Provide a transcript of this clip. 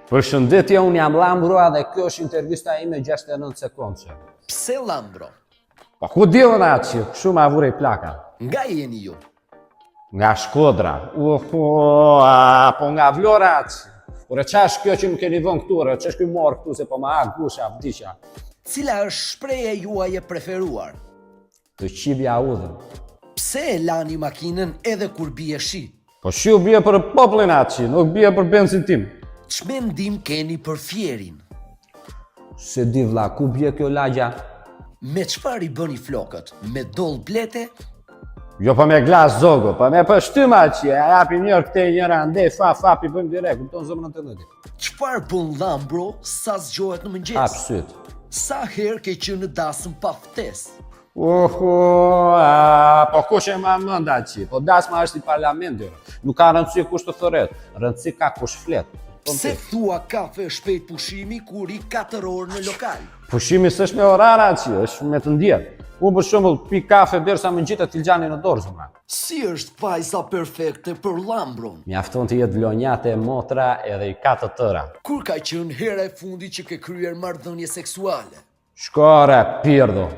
Përshëndetje, unë jam Lambro dhe kjo është intervista ime 69 sekondë. Pse Lambro? Pa ku divën atë që shumë avurej plaka? Nga jeni ju? Nga Shkodra. Po nga Vlora atë. Ure qa është kjo që më keni vën këture, që është kjo morë këtu se po ma hak gusha, vdisha. Cila është shpreja juaj e preferuar? Të qibja udhën. Pse e lani makinën edhe kur bie shi? Po shiu bie për poplin atë që, nuk bie për benzin tim. Ç'mendim keni për fjerin? Se di vlla, ku bie kjo lagja? Me çfarë i bëni flokët? Me doll blete? Jo pa me glas zogo, pa me për shtyma që, a japi njërë këte njëra ndej, fapi bëjmë direkt, kupton zëmën në të nëti. Çfarë bën Lambro sa zgjohet në mëngjes? Hap syt. Sa herë ke qenë në dasëm pa ftesë? Po kush e ma mënda që, po dasma është i parlamentit, nuk ka rëndësi kush të thëret, rëndësi ka kush flet. Pse thua kafe shpejt pushimi kur i 4 orë në lokal? Pushimi s'është me orara që, është me të ndjetë. Unë për shembull pi kafe derisa më ngjitet filxhani në dorë zëma. Si është vajza perfekte për Lambron? Mjafton të jetë vlonjate, motra edhe i ka të tëra. Kur ka qenë hera e fundit që ke kryer marrëdhënie seksuale? Shkore, pirdo.